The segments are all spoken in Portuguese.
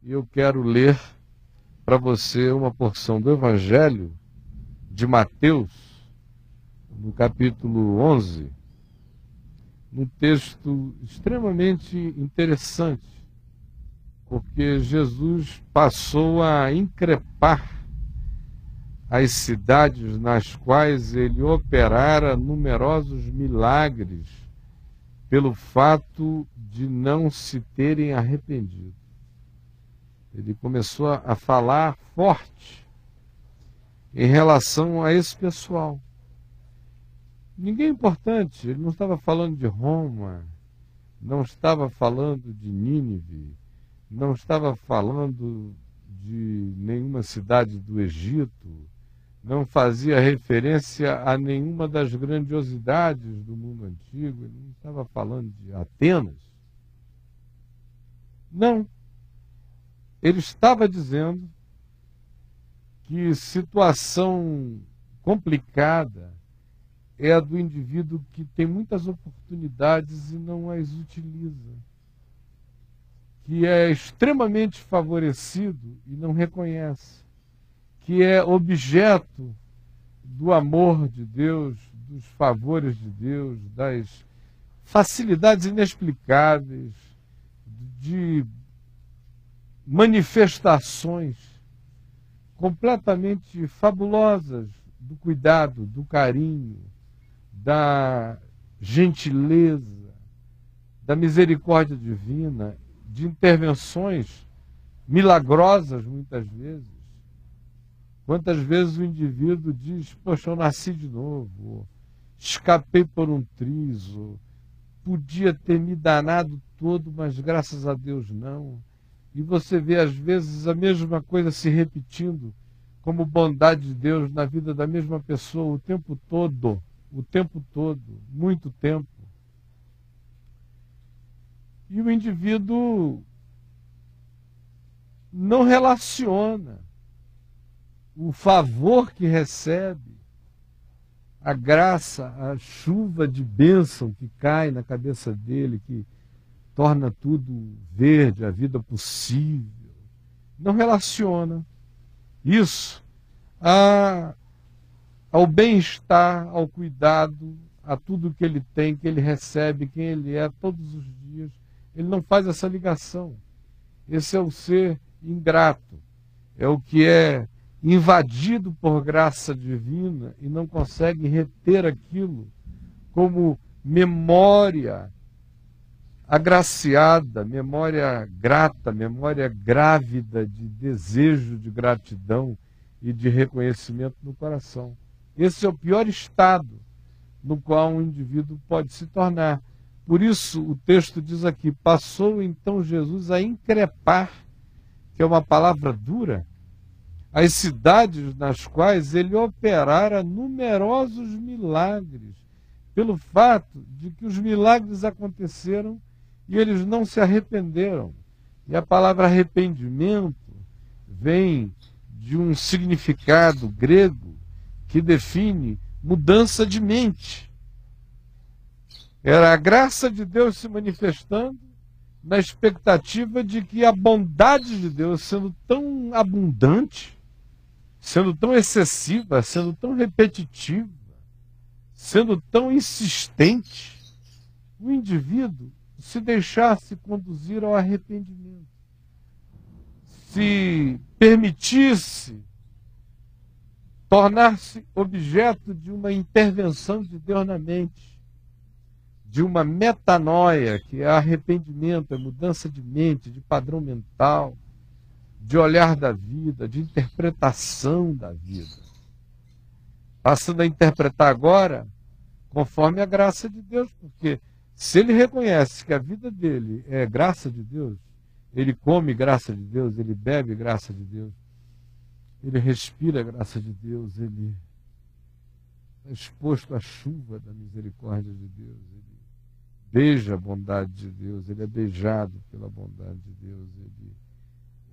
e eu quero ler para você uma porção do Evangelho de Mateus, no capítulo 11, um texto extremamente interessante, porque Jesus passou a increpar as cidades nas quais ele operara numerosos milagres pelo fato de não se terem arrependido. Ele começou a falar forte em relação a esse pessoal. Ninguém é importante, ele não estava falando de Roma, não estava falando de Nínive, não estava falando de nenhuma cidade do Egito, não fazia referência a nenhuma das grandiosidades do mundo antigo, ele não estava falando de Atenas. Não. Ele estava dizendo que situação complicada é a do indivíduo que tem muitas oportunidades e não as utiliza, que é extremamente favorecido e não reconhece, que é objeto do amor de Deus, dos favores de Deus, das facilidades inexplicáveis, de manifestações completamente fabulosas do cuidado, do carinho, da gentileza, da misericórdia divina, de intervenções milagrosas muitas vezes. Quantas vezes o indivíduo diz, poxa, eu nasci de novo, escapei por um trizo, podia ter me danado todo, mas graças a Deus não. E você vê às vezes a mesma coisa se repetindo, como bondade de Deus na vida da mesma pessoa o tempo todo, muito tempo. E o indivíduo não relaciona o favor que recebe, a graça, a chuva de bênção que cai na cabeça dele, que torna tudo verde, a vida possível. Não relaciona isso ao bem-estar, ao cuidado, a tudo que ele tem, que ele recebe, quem ele é todos os dias. Ele não faz essa ligação. Esse é o ser ingrato, é o que é invadido por graça divina e não consegue reter aquilo como memória agraciada, memória grata, memória grávida de desejo de gratidão e de reconhecimento no coração. Esse é o pior estado no qual um indivíduo pode se tornar. Por isso o texto diz aqui, passou então Jesus a increpar, que é uma palavra dura, as cidades nas quais ele operara numerosos milagres, pelo fato de que os milagres aconteceram e eles não se arrependeram. E a palavra arrependimento vem de um significado grego que define mudança de mente. Era a graça de Deus se manifestando na expectativa de que a bondade de Deus, sendo tão abundante, sendo tão excessiva, sendo tão repetitiva, sendo tão insistente, o indivíduo se deixasse conduzir ao arrependimento, se permitisse tornar-se objeto de uma intervenção de Deus na mente, de uma metanoia, que é arrependimento, é mudança de mente, de padrão mental, de olhar da vida, de interpretação da vida. Passando a interpretar agora conforme a graça de Deus, porque se ele reconhece que a vida dele é graça de Deus, ele come graça de Deus, ele bebe graça de Deus, ele respira graça de Deus, ele é exposto à chuva da misericórdia de Deus, ele beija a bondade de Deus, ele é beijado pela bondade de Deus, ele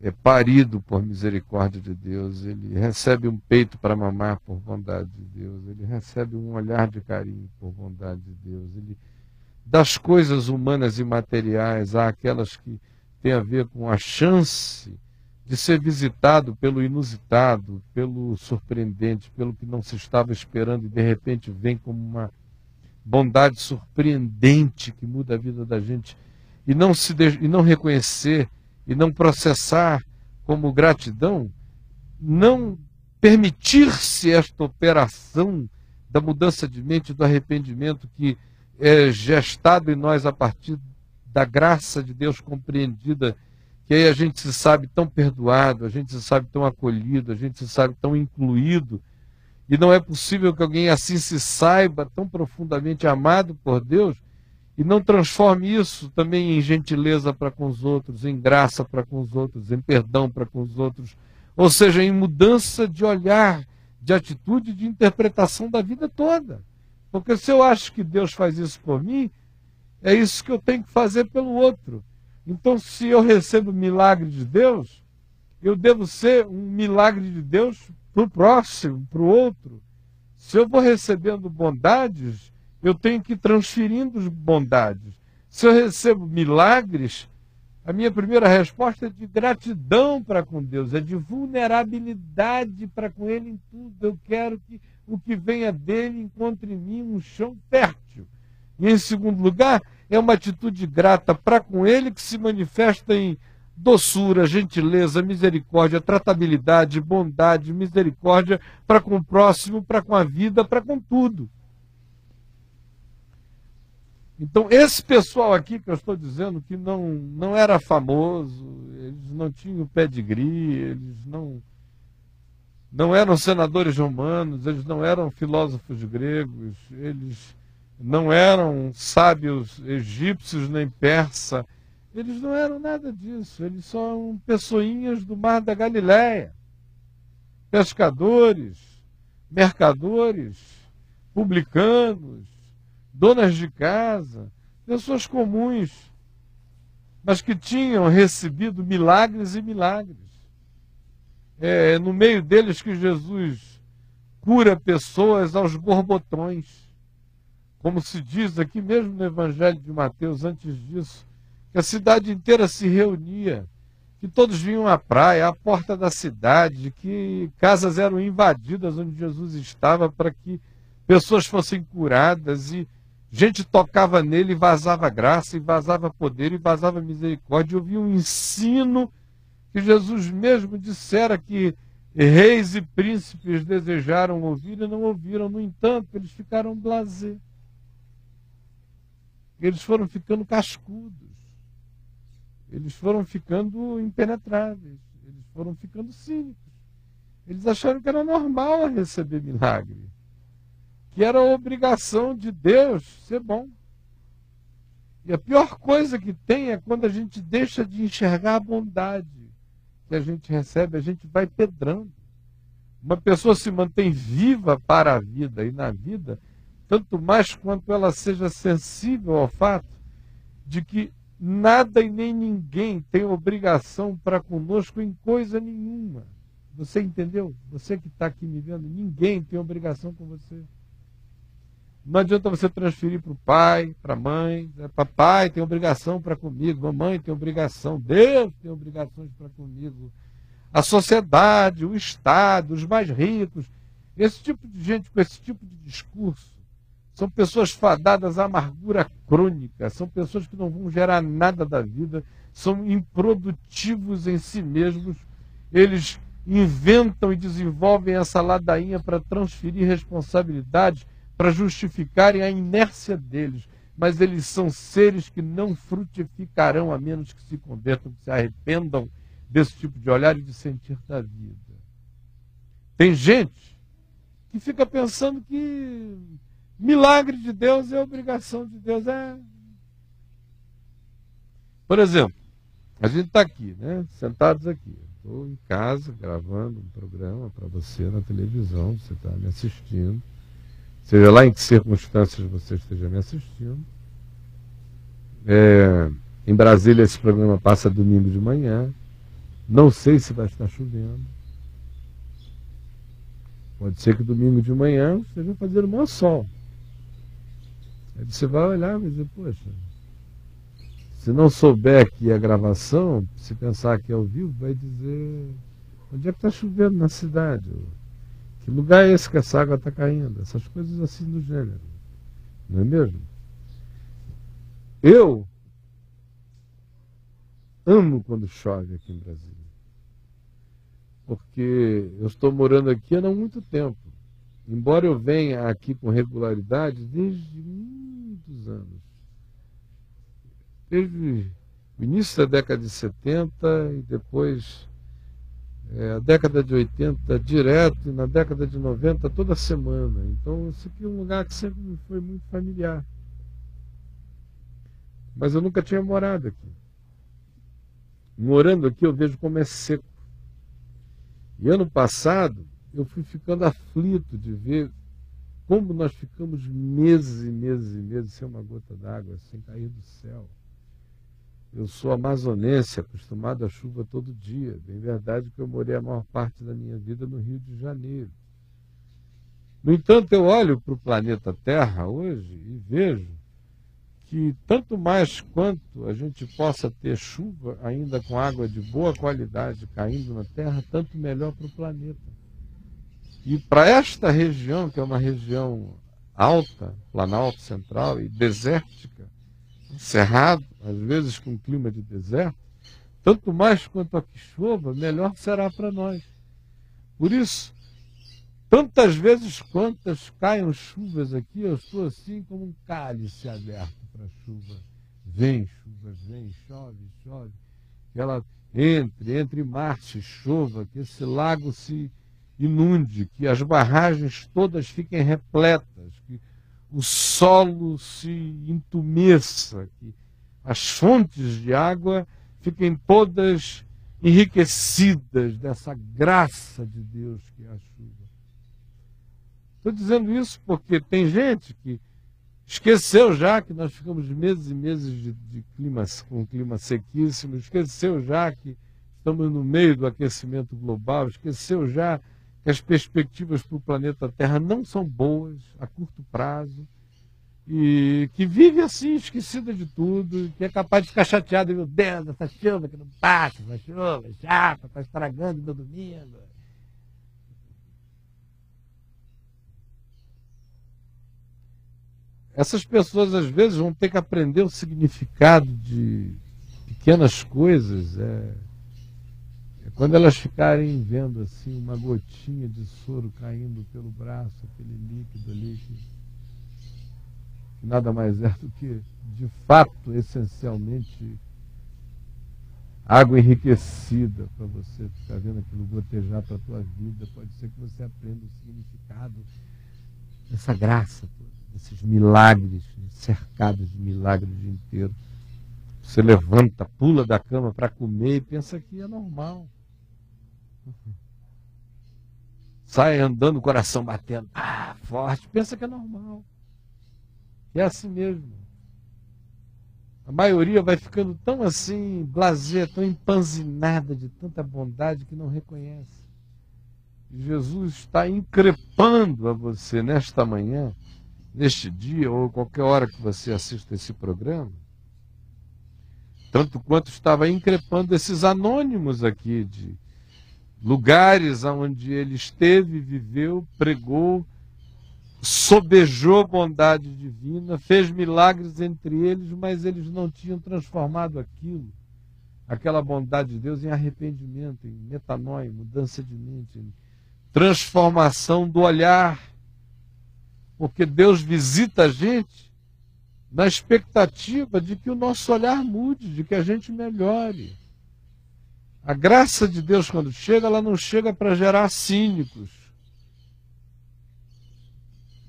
é parido por misericórdia de Deus, ele recebe um peito para mamar por bondade de Deus, ele recebe um olhar de carinho por bondade de Deus, ele, das coisas humanas e materiais, há aquelas que tem a ver com a chance de ser visitado pelo inusitado, pelo surpreendente, pelo que não se estava esperando e de repente vem como uma bondade surpreendente que muda a vida da gente, e não reconhecer e não processar como gratidão, não permitir-se esta operação da mudança de mente, do arrependimento que é gestado em nós a partir da graça de Deus compreendida, que aí a gente se sabe tão perdoado, a gente se sabe tão acolhido, a gente se sabe tão incluído. E não é possível que alguém assim se saiba tão profundamente amado por Deus e não transforme isso também em gentileza para com os outros, em graça para com os outros, em perdão para com os outros, ou seja, em mudança de olhar, de atitude, de interpretação da vida toda. Porque se eu acho que Deus faz isso por mim, é isso que eu tenho que fazer pelo outro. Então, se eu recebo milagre de Deus, eu devo ser um milagre de Deus para o próximo, para o outro. Se eu vou recebendo bondades, eu tenho que ir transferindo bondades. Se eu recebo milagres, a minha primeira resposta é de gratidão para com Deus, é de vulnerabilidade para com Ele em tudo. Eu quero que o que venha dele encontre em mim um chão fértil. E em segundo lugar, é uma atitude grata para com Ele que se manifesta em doçura, gentileza, misericórdia, tratabilidade, bondade, misericórdia para com o próximo, para com a vida, para com tudo. Então, esse pessoal aqui que eu estou dizendo que não era famoso, eles não tinham pedigree, eles não eram senadores romanos, eles não eram filósofos gregos, eles não eram sábios egípcios nem persa, eles não eram nada disso, eles são pessoinhas do mar da Galileia, pescadores, mercadores, publicanos, donas de casa, pessoas comuns, mas que tinham recebido milagres e milagres. É no meio deles que Jesus cura pessoas aos borbotões. Como se diz aqui mesmo no Evangelho de Mateus, antes disso, que a cidade inteira se reunia, que todos vinham à praia, à porta da cidade, que casas eram invadidas onde Jesus estava para que pessoas fossem curadas, e gente tocava nele e vazava graça, e vazava poder, e vazava misericórdia. Eu vi um ensino que Jesus mesmo dissera que reis e príncipes desejaram ouvir e não ouviram. No entanto, eles ficaram blasé. Eles foram ficando cascudos. Eles foram ficando impenetráveis. Eles foram ficando cínicos. Eles acharam que era normal receber milagre, que era a obrigação de Deus ser bom. E a pior coisa que tem é quando a gente deixa de enxergar a bondade que a gente recebe, a gente vai pedrando. Uma pessoa se mantém viva para a vida e na vida, tanto mais quanto ela seja sensível ao fato de que nada e nem ninguém tem obrigação para conosco em coisa nenhuma. Você entendeu? Você que está aqui me vendo, ninguém tem obrigação com você. Não adianta você transferir para o pai, para a mãe. Papai tem obrigação para comigo, mamãe tem obrigação, Deus tem obrigações para comigo. A sociedade, o Estado, os mais ricos. Esse tipo de gente com esse tipo de discurso são pessoas fadadas à amargura crônica, são pessoas que não vão gerar nada da vida, são improdutivos em si mesmos. Eles inventam e desenvolvem essa ladainha para transferir responsabilidades, para justificarem a inércia deles, mas eles são seres que não frutificarão a menos que se convertam, que se arrependam desse tipo de olhar e de sentir da vida. Tem gente que fica pensando que milagre de Deus é obrigação de Deus. Por exemplo, a gente está aqui, né, sentados aqui. Estou em casa gravando um programa para você na televisão, você está me assistindo. Seja lá em que circunstâncias você esteja me assistindo. Em Brasília esse programa passa domingo de manhã. Não sei se vai estar chovendo. Pode ser que domingo de manhã esteja fazendo o maior sol. Aí você vai olhar e vai dizer, poxa, se não souber que é gravação, se pensar que é ao vivo, vai dizer onde é que está chovendo na cidade, que lugar é esse que essa água está caindo, essas coisas assim do gênero, não é mesmo? Eu amo quando chove aqui em Brasília, porque eu estou morando aqui há não muito tempo, embora eu venha aqui com regularidade desde muitos anos. Desde o início da década de 70 e depois a década de 80 direto, e na década de 90 toda semana. Então esse aqui é um lugar que sempre me foi muito familiar. Mas eu nunca tinha morado aqui. Morando aqui eu vejo como é seco. E ano passado eu fui ficando aflito de ver como nós ficamos meses e meses e meses sem uma gota d'água, sem cair do céu. Eu sou amazonense, acostumado à chuva todo dia. Bem verdade que eu morei a maior parte da minha vida no Rio de Janeiro. No entanto, eu olho para o planeta Terra hoje e vejo que tanto mais quanto a gente possa ter chuva, ainda com água de boa qualidade caindo na Terra, tanto melhor para o planeta. E para esta região, que é uma região alta, Planalto Central e desértica, cerrado, às vezes com clima de deserto, tanto mais quanto aqui chova, melhor será para nós. Por isso, tantas vezes quantas caiam chuvas aqui, eu estou assim como um cálice aberto para a chuva. Vem, chove, chove. Que ela entre março e chova, que esse lago se inunde, que as barragens todas fiquem repletas, que o solo se entumeça, que as fontes de água fiquem todas enriquecidas dessa graça de Deus que é a chuva. Estou dizendo isso porque tem gente que esqueceu já que nós ficamos meses e meses com clima sequíssimo, esqueceu já que estamos no meio do aquecimento global, esqueceu já que as perspectivas para o planeta Terra não são boas a curto prazo, e que vive assim, esquecida de tudo, que é capaz de ficar chateado, meu Deus, essa chuva que não passa, essa chuva chata, está estragando meu domingo. Essas pessoas às vezes vão ter que aprender o significado de pequenas coisas, quando elas ficarem vendo assim uma gotinha de soro caindo pelo braço, aquele líquido ali que nada mais é do que, de fato, essencialmente, água enriquecida para você ficar vendo aquilo gotejar para a tua vida. Pode ser que você aprenda o significado dessa graça toda, desses milagres, cercados de milagres o dia inteiro. Você levanta, pula da cama para comer e pensa que é normal. Sai andando, o coração batendo, forte, pensa que é normal. E é assim mesmo. A maioria vai ficando tão assim, blasé, tão empanzinada de tanta bondade que não reconhece. E Jesus está increpando a você nesta manhã, neste dia, ou qualquer hora que você assista esse programa, tanto quanto estava increpando esses anônimos aqui de lugares onde ele esteve, viveu, pregou, sobejou bondade divina, fez milagres entre eles, mas eles não tinham transformado aquela bondade de Deus, em arrependimento, em metanoia, mudança de mente, em transformação do olhar. Porque Deus visita a gente na expectativa de que o nosso olhar mude, de que a gente melhore. A graça de Deus, quando chega, ela não chega para gerar cínicos.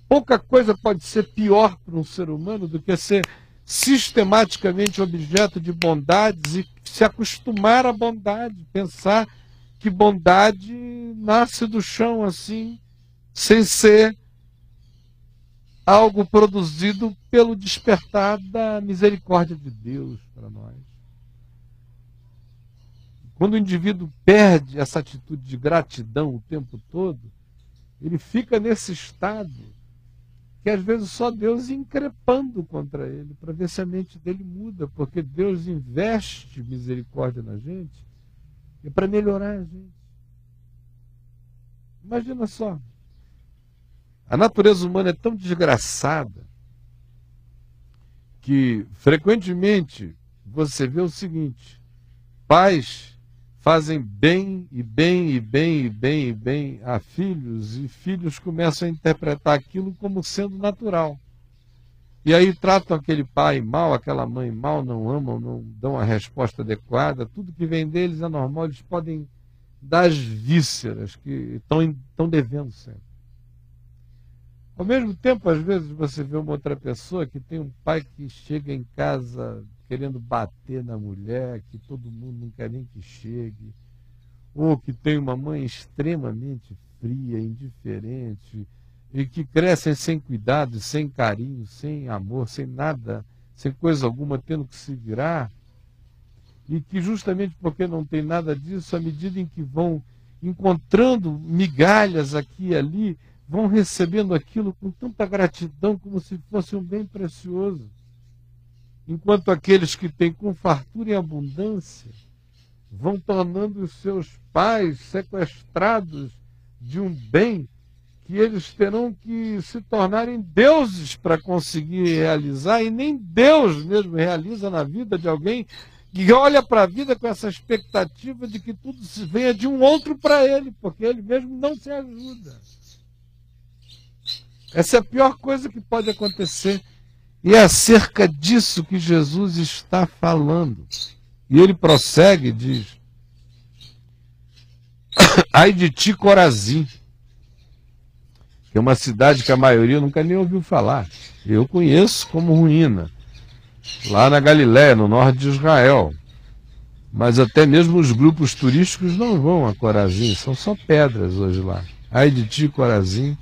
Pouca coisa pode ser pior para um ser humano do que ser sistematicamente objeto de bondades e se acostumar à bondade, pensar que bondade nasce do chão assim, sem ser algo produzido pelo despertar da misericórdia de Deus para nós. Quando o indivíduo perde essa atitude de gratidão o tempo todo, ele fica nesse estado que às vezes só Deus increpando contra ele, para ver se a mente dele muda, porque Deus investe misericórdia na gente é para melhorar a gente. Imagina só, a natureza humana é tão desgraçada que frequentemente você vê o seguinte: pais fazem bem e bem e bem e bem e bem a filhos, e filhos começam a interpretar aquilo como sendo natural. E aí tratam aquele pai mal, aquela mãe mal, não amam, não dão a resposta adequada, tudo que vem deles é normal, eles podem dar as vísceras que estão devendo sempre. Ao mesmo tempo, às vezes, você vê uma outra pessoa que tem um pai que chega em casa querendo bater na mulher, que todo mundo não quer nem que chegue, ou que tem uma mãe extremamente fria, indiferente, e que crescem sem cuidado, sem carinho, sem amor, sem nada, sem coisa alguma, tendo que se virar, e que justamente porque não tem nada disso, à medida em que vão encontrando migalhas aqui e ali, vão recebendo aquilo com tanta gratidão, como se fosse um bem precioso. Enquanto aqueles que têm com fartura e abundância vão tornando os seus pais sequestrados de um bem que eles terão que se tornarem deuses para conseguir realizar, e nem Deus mesmo realiza na vida de alguém que olha para a vida com essa expectativa de que tudo se venha de um outro para ele, porque ele mesmo não se ajuda. Essa é a pior coisa que pode acontecer. E é acerca disso que Jesus está falando. E ele prossegue e diz: ai de ti, Corazim, que é uma cidade que a maioria nunca nem ouviu falar. Eu conheço como ruína, lá na Galiléia, no norte de Israel. Mas até mesmo os grupos turísticos não vão a Corazim, são só pedras hoje lá. Ai de ti, Corazim.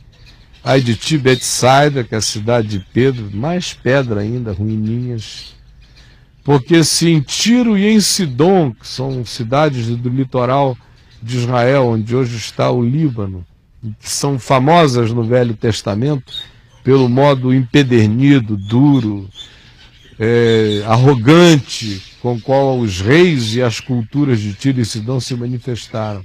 Ai de ti, Betsaida, que é a cidade de Pedro, mais pedra ainda, ruininhas. Porque se em Tiro e em Sidom, que são cidades do litoral de Israel, onde hoje está o Líbano, que são famosas no Velho Testamento pelo modo empedernido, duro, arrogante, com o qual os reis e as culturas de Tiro e Sidom se manifestaram.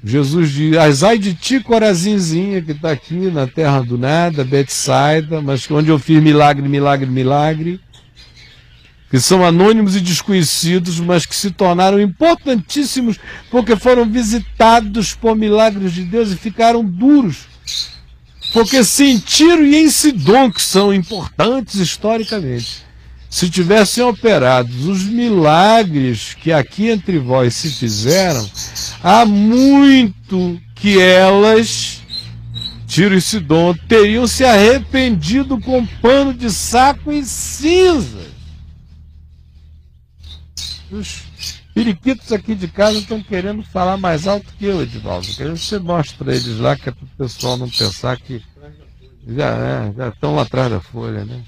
Jesus diz: ai de ti, Corazinzinha, que está aqui na terra do nada, Betsaida, mas onde eu fiz milagre, milagre, milagre, que são anônimos e desconhecidos, mas que se tornaram importantíssimos porque foram visitados por milagres de Deus e ficaram duros. Porque se em Tiro e em Sidom, que são importantes historicamente, se tivessem operado os milagres que aqui entre vós se fizeram, há muito que elas, Tiro e Sidom, teriam se arrependido com pano de saco e cinzas. Os periquitos aqui de casa estão querendo falar mais alto que eu, Edivaldo. Querendo que você mostre para eles lá, que é para o pessoal não pensar que já estão lá atrás da folha, né?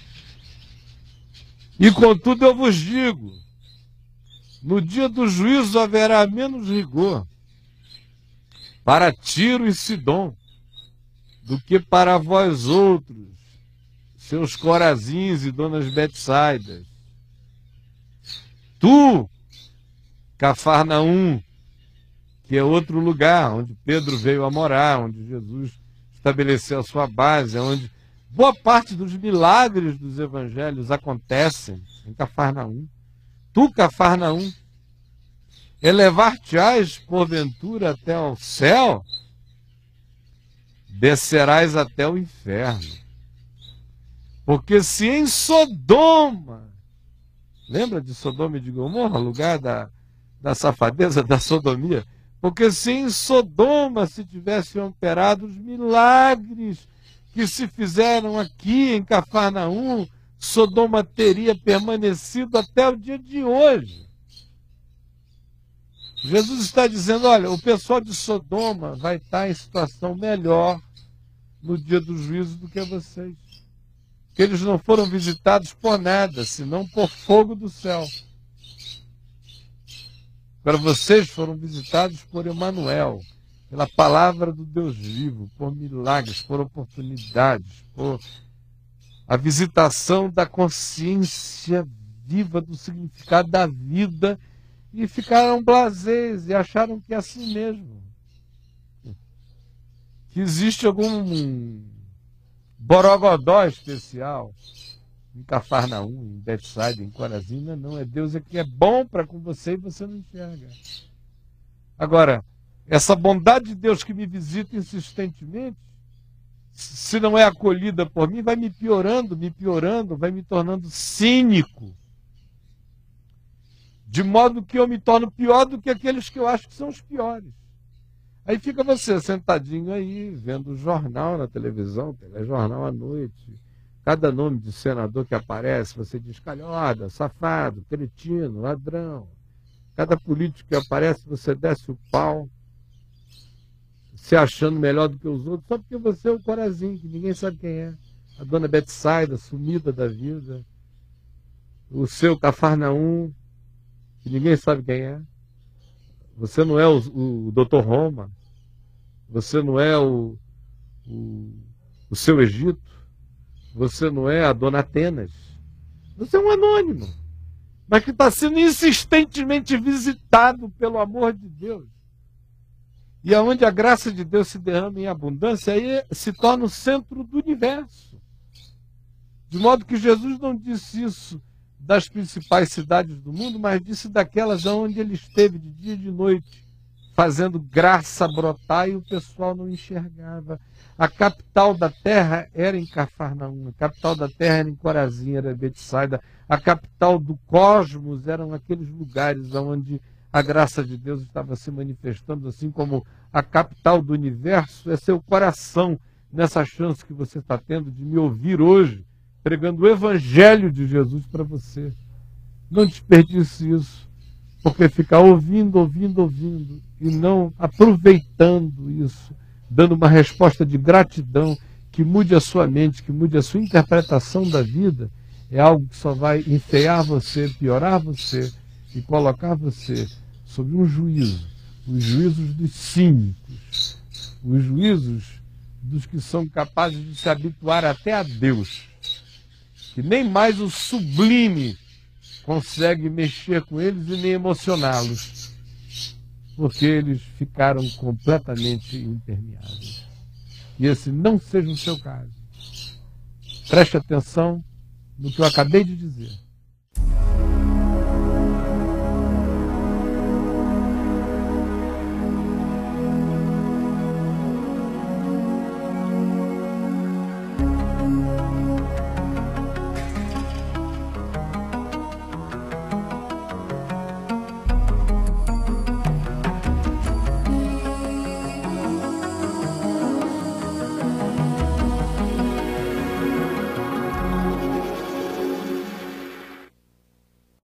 E contudo eu vos digo, no dia do juízo haverá menos rigor para Tiro e Sidom do que para vós outros, seus Corazins e donas Betsaidas. Tu, Cafarnaum, que é outro lugar onde Pedro veio a morar, onde Jesus estabeleceu a sua base, onde boa parte dos milagres dos evangelhos acontecem em Cafarnaum. Tu, Cafarnaum, elevar-te-ás porventura até ao céu, descerás até o inferno. Porque se em Sodoma, lembra de Sodoma e de Gomorra, lugar da safadeza, da sodomia? Porque se em Sodoma se tivessem operado os milagres que se fizeram aqui em Cafarnaum, Sodoma teria permanecido até o dia de hoje. Jesus está dizendo: olha, o pessoal de Sodoma vai estar em situação melhor no dia do juízo do que vocês. Que eles não foram visitados por nada, senão por fogo do céu. Agora vocês foram visitados por Emanuel, pela palavra do Deus vivo, por milagres, por oportunidades, por a visitação da consciência viva do significado da vida, e ficaram blasés e acharam que é assim mesmo. Que existe algum borogodó especial em Cafarnaum, em Betsaida, em Corazim. Não, é Deus é que é bom para com você e você não enxerga. Agora, essa bondade de Deus que me visita insistentemente, se não é acolhida por mim, vai me piorando, vai me tornando cínico. De modo que eu me torno pior do que aqueles que eu acho que são os piores. Aí fica você sentadinho aí, vendo o jornal na televisão, telejornal à noite. Cada nome de senador que aparece, você diz calhorda, safado, cretino, ladrão. Cada político que aparece, você desce o pau, se achando melhor do que os outros, só porque você é o Corazim, que ninguém sabe quem é. A dona Betsaida, sumida da vida. O seu Cafarnaum, que ninguém sabe quem é. Você não é o Dr. Roma. Você não é o seu Egito. Você não é a dona Atenas. Você é um anônimo, mas que está sendo insistentemente visitado pelo amor de Deus. E aonde a graça de Deus se derrama em abundância, aí se torna o centro do universo. De modo que Jesus não disse isso das principais cidades do mundo, mas disse daquelas onde ele esteve de dia e de noite, fazendo graça brotar e o pessoal não enxergava. A capital da terra era em Cafarnaum, a capital da terra era em Corazim, era Betsaida, a capital do cosmos eram aqueles lugares onde a graça de Deus estava se manifestando, assim como a capital do universo é seu coração, nessa chance que você está tendo de me ouvir hoje, pregando o evangelho de Jesus para você. Não desperdice isso, porque ficar ouvindo e não aproveitando isso, dando uma resposta de gratidão que mude a sua mente, que mude a sua interpretação da vida, é algo que só vai enfeiar você, piorar você e colocar você sob um juízo, os juízos dos cínicos, os juízos dos que são capazes de se habituar até a Deus, que nem mais o sublime consegue mexer com eles e nem emocioná-los, porque eles ficaram completamente impermeáveis. E esse não seja o seu caso. Preste atenção no que eu acabei de dizer.